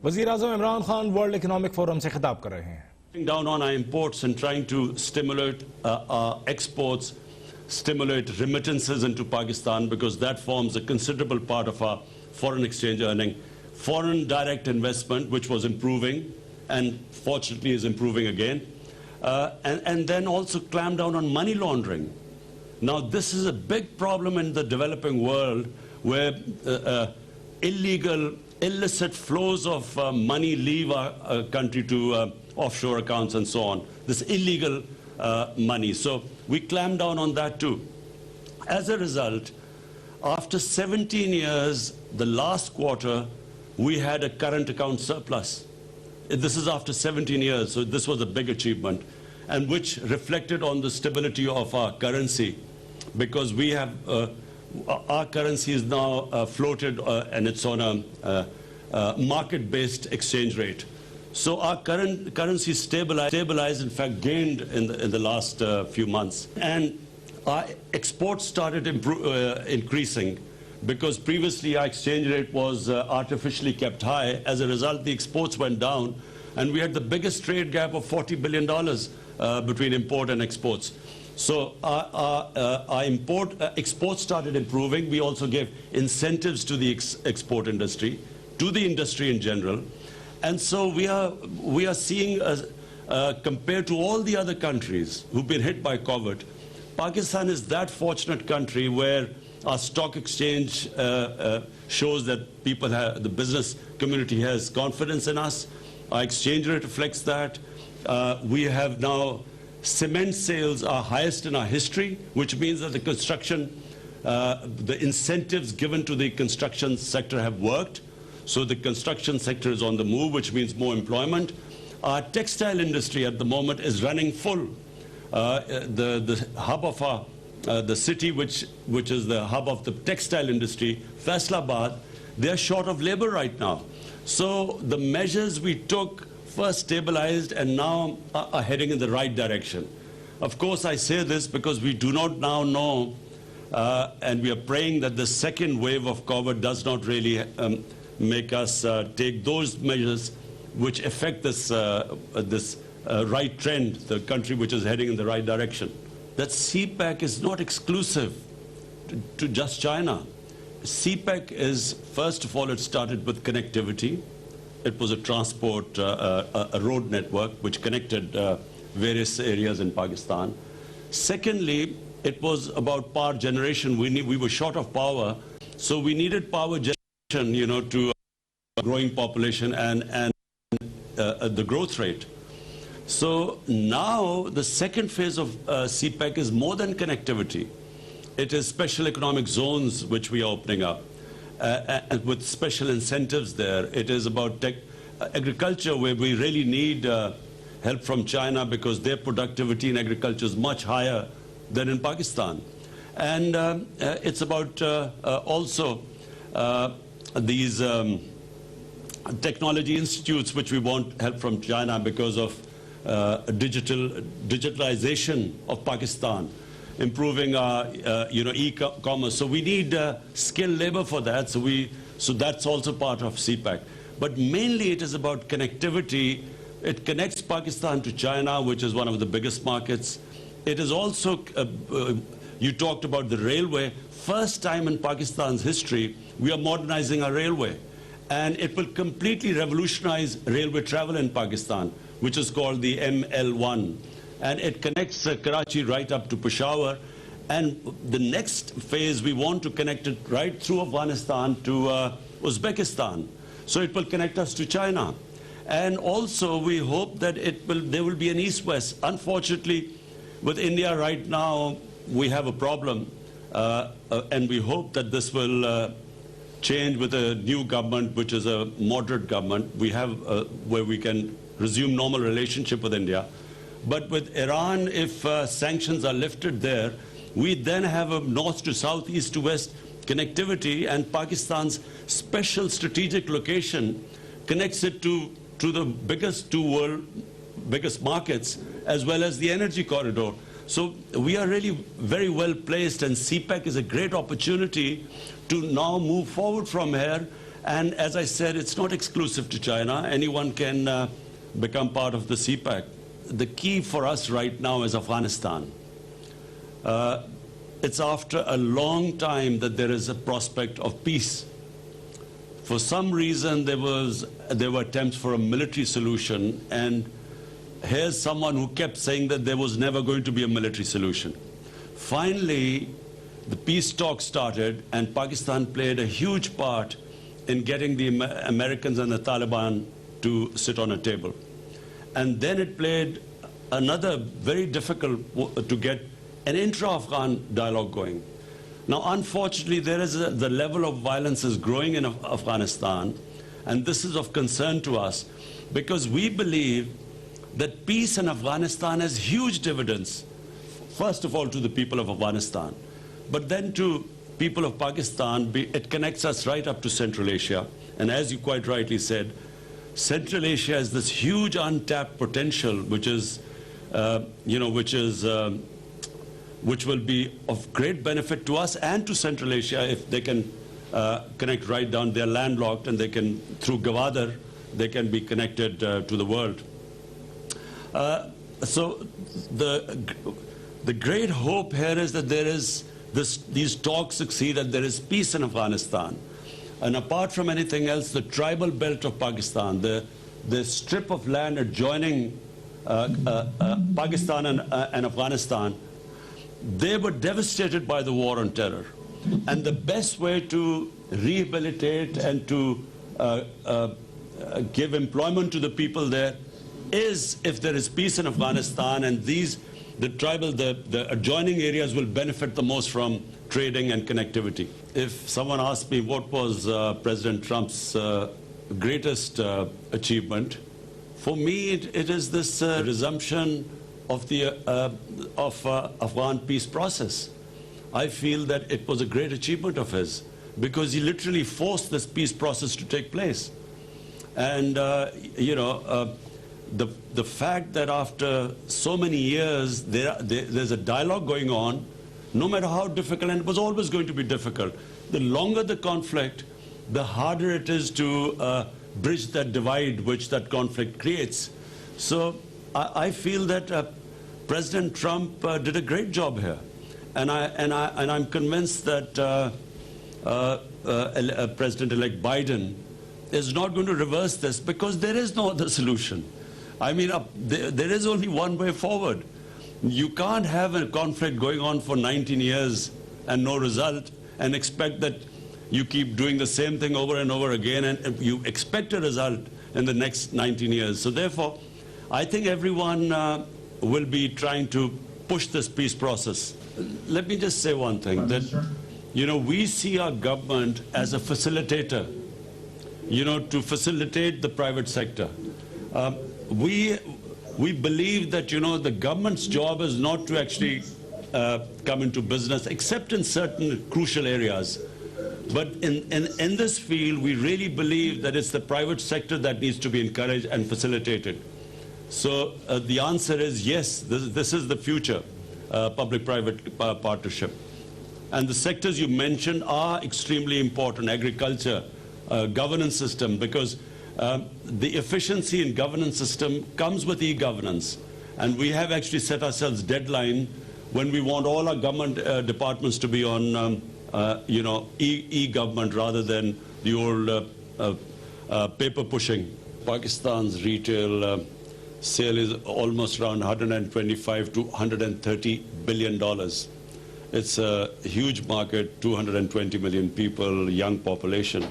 वज़ीर-ए-आज़म Imran Khan world economic forum से खिताब कर रहे हैं. Down on our imports and trying to stimulate our exports, stimulate remittances into Pakistan, because that forms a considerable part of our foreign exchange earning. Foreign direct investment, which was improving and fortunately is improving again. And then also clamp down on money laundering. Now this is a big problem in the developing world, where illegal, illicit flows of money leave our country to offshore accounts and so on. This illegal money. So we clamp down on that too. As a result, after 17 years, the last quarter, we had a current account surplus. This is after 17 years, so this was a big achievement, and which reflected on the stability of our currency, because we have, our currency is now floated and it's on a market-based exchange rate. So our current currency stabilized, in fact gained in the last few months. And our exports started increasing, because previously our exchange rate was artificially kept high. As a result, the exports went down, and we had the biggest trade gap of $40 billion between import and exports. So our exports started improving. We also gave incentives to the export industry, to the industry in general. And so we are seeing, compared to all the other countries who've been hit by COVID, Pakistan is that fortunate country where our stock exchange shows that people have, the business community has confidence in us. Our exchange rate reflects that. We have now cement sales are highest in our history, which means that the construction, the incentives given to the construction sector have worked. So the construction sector is on the move, which means more employment. Our textile industry at the moment is running full. The hub of our, the city which is the hub of the textile industry, Faisalabad, they're short of labor right now. So the measures we took first stabilized and now are heading in the right direction. Of course, I say this because we do not now know, and we are praying that the second wave of COVID does not really make us take those measures which affect this, right trend, the country which is heading in the right direction. That CPEC is not exclusive to just China. CPEC is, first of all, it started with connectivity. It was a transport, a road network which connected various areas in Pakistan. Secondly, it was about power generation. We were short of power, so we needed power generation, you know, to a growing population and the growth rate. So now the second phase of CPEC is more than connectivity. It is special economic zones which we are opening up, and with special incentives there. It is about agriculture, where we really need help from China, because their productivity in agriculture is much higher than in Pakistan. And it's about also these technology institutes which we want help from China because of digitalization of Pakistan, improving our e-commerce. So we need skilled labor for that. So that's also part of CPEC. But mainly it is about connectivity. It connects Pakistan to China, which is one of the biggest markets. It is also, you talked about the railway. First time in Pakistan's history, we are modernizing our railway. And it will completely revolutionize railway travel in Pakistan, which is called the ML1. And it connects Karachi right up to Peshawar. And the next phase, we want to connect it right through Afghanistan to Uzbekistan. So it will connect us to China. And also, we hope that there will be an east-west. Unfortunately, with India right now, we have a problem. And we hope that this will change with a new government, which is a moderate government. We have where we can resume normal relationship with India. But with Iran, if sanctions are lifted there, we then have a north to south, east to west connectivity, and Pakistan's special strategic location connects it to the biggest biggest markets, as well as the energy corridor. So we are really very well placed, and CPEC is a great opportunity to now move forward from here And as I said, it's not exclusive to China. Anyone can become part of the CPEC. The key for us right now is Afghanistan. It's after a long time that there is a prospect of peace. For some reason, there were attempts for a military solution, and here's someone who kept saying that there was never going to be a military solution. Finally, the peace talks started, and Pakistan played a huge part in getting the Americans and the Taliban to sit on a table. And then it played another very difficult to get an intra-Afghan dialogue going. Now, unfortunately, the level of violence is growing in Afghanistan, and this is of concern to us because we believe that peace in Afghanistan has huge dividends, first of all to the people of Afghanistan, but then to people of Pakistan. It connects us right up to Central Asia. And as you quite rightly said, Central Asia has this huge untapped potential, which will be of great benefit to us and to Central Asia if they can connect right down. They're landlocked, and they can, through Gwadar, they can be connected to the world. So the great hope here is that there is these talks succeed and there is peace in Afghanistan. And apart from anything else, the tribal belt of Pakistan, the strip of land adjoining Pakistan and Afghanistan, they were devastated by the war on terror. And the best way to rehabilitate and to give employment to the people there is if there is peace in Afghanistan, and the adjoining areas will benefit the most from trading and connectivity. If someone asked me what was President Trump's greatest achievement, for me it is this resumption of the Afghan peace process. I feel that it was a great achievement of his because he literally forced this peace process to take place. And the fact that after so many years there's a dialogue going on, no matter how difficult, and it was always going to be difficult, the longer the conflict, the harder it is to bridge that divide which that conflict creates. So I feel that President Trump did a great job here, and I'm convinced that President-elect Biden is not going to reverse this because there is no other solution. I mean, there is only one way forward. You can't have a conflict going on for 19 years and no result and expect that you keep doing the same thing over and over again and you expect a result in the next 19 years. So therefore, I think everyone will be trying to push this peace process. Let me just say one thing, that, we see our government as a facilitator, to facilitate the private sector. We believe that, the government's job is not to actually come into business, except in certain crucial areas. But in this field, we really believe that it's the private sector that needs to be encouraged and facilitated. So the answer is yes, this is the future, public-private partnership. And the sectors you mentioned are extremely important: agriculture, governance system, because the efficiency in governance system comes with e-governance. And we have actually set ourselves deadline when we want all our government departments to be on e-government rather than the old paper pushing. Pakistan's retail sale is almost around 125 to 130 billion dollars. It's a huge market, 220 million people, young population.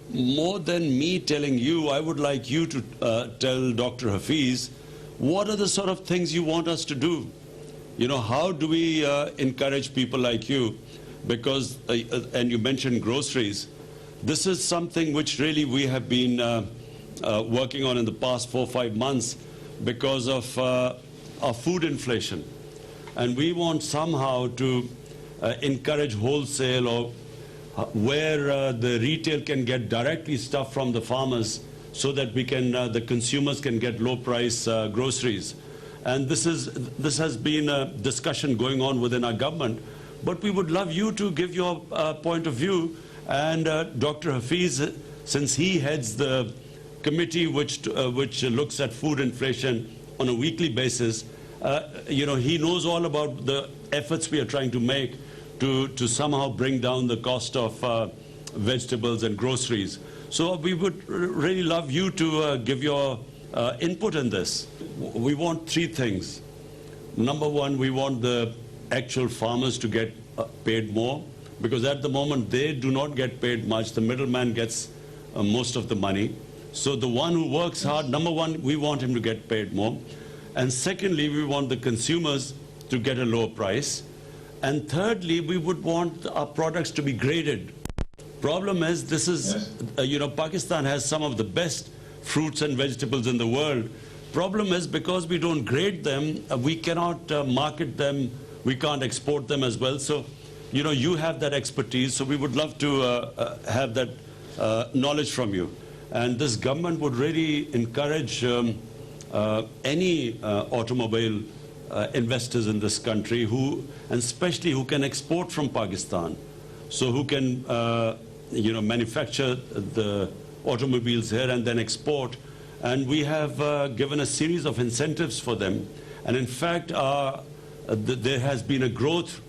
More than me telling you, I would like you to tell Dr. Hafiz, what are the sort of things you want us to do? How do we encourage people like you? Because, and you mentioned groceries, this is something which really we have been working on in the past 4 or 5 months because of our food inflation. And we want somehow to encourage wholesale, or where the retail can get directly stuff from the farmers so that we can, the consumers can get low price groceries. And this has been a discussion going on within our government. But we would love you to give your point of view And Dr. Hafiz, since he heads the committee which looks at food inflation on a weekly basis, he knows all about the efforts we are trying to make to somehow bring down the cost of vegetables and groceries. So we would really love you to give your input in this. We want three things. Number one, we want the actual farmers to get paid more, because at the moment they do not get paid much. The middleman gets most of the money. So the one who works hard, number one, we want him to get paid more. And secondly, we want the consumers to get a lower price. And thirdly, we would want our products to be graded. Problem is, this is, Pakistan has some of the best fruits and vegetables in the world. Problem is, because we don't grade them, we cannot market them, we can't export them as well. So, you have that expertise, so we would love to have that knowledge from you. And this government would really encourage any automobile investors in this country and especially who can export from Pakistan. So who can, manufacture the automobiles here and then export. And we have given a series of incentives for them. And in fact, there has been a growth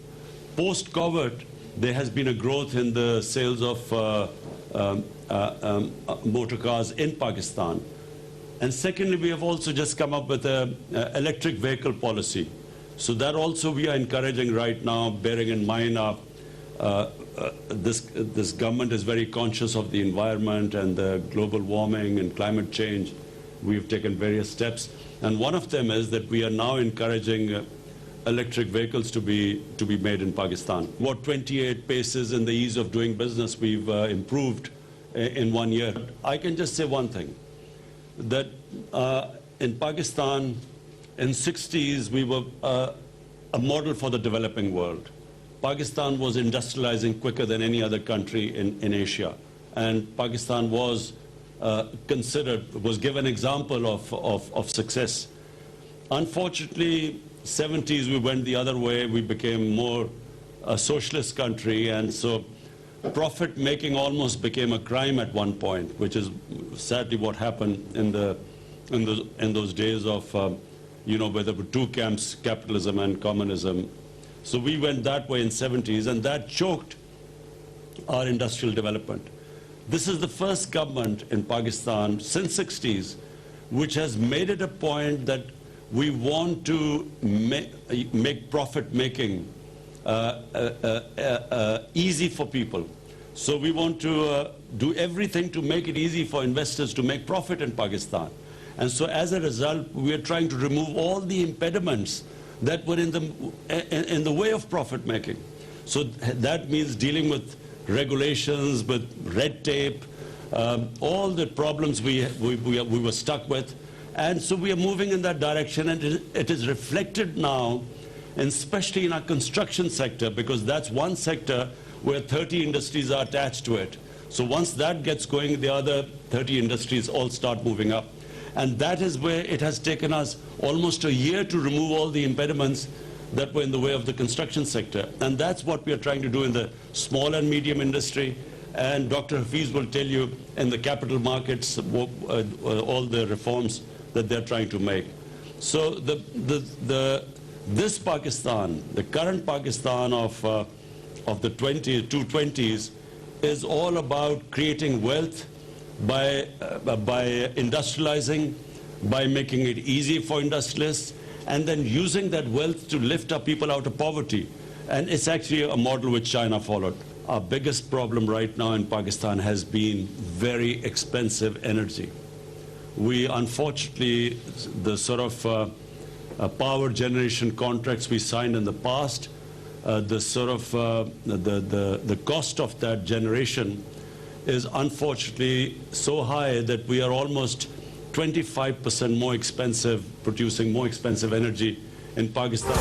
post-COVID. There has been a growth in the sales of motor cars in Pakistan. And secondly, we have also just come up with an electric vehicle policy. So that also we are encouraging right now, bearing in mind this government is very conscious of the environment and the global warming and climate change. We've taken various steps. And one of them is that we are now encouraging electric vehicles to be made in Pakistan. What 28 paces in the ease of doing business we've improved in 1 year. I can just say one thing, that in Pakistan, in 60s, we were a model for the developing world. Pakistan was industrializing quicker than any other country in Asia. And Pakistan was was given an example of success. Unfortunately, 70s we went the other way. We became more a socialist country, and so profit making almost became a crime at one point, which is sadly what happened in those days of where there were two camps, capitalism and communism. So we went that way in 70s, and that choked our industrial development. This is the first government in Pakistan since 60s which has made it a point that we want to make profit making easy for people. So we want to do everything to make it easy for investors to make profit in Pakistan. And so as a result, we are trying to remove all the impediments that were in the way of profit making. So that means dealing with regulations, with red tape, all the problems we were stuck with. And so we are moving in that direction, and it is reflected now, and especially in our construction sector, because that's one sector where 30 industries are attached to it. So once that gets going, the other 30 industries all start moving up. And that is where it has taken us almost a year to remove all the impediments that were in the way of the construction sector. And that's what we are trying to do in the small and medium industry. And Dr. Hafiz will tell you in the capital markets all the reforms that they're trying to make. So this Pakistan, the current Pakistan of the 220s, is all about creating wealth by industrializing, by making it easy for industrialists, and then using that wealth to lift up people out of poverty. And it's actually a model which China followed. Our biggest problem right now in Pakistan has been very expensive energy. We unfortunately, the sort of power generation contracts we signed in the past, the cost of that generation is unfortunately so high that we are almost 25% more expensive, producing more expensive energy in Pakistan.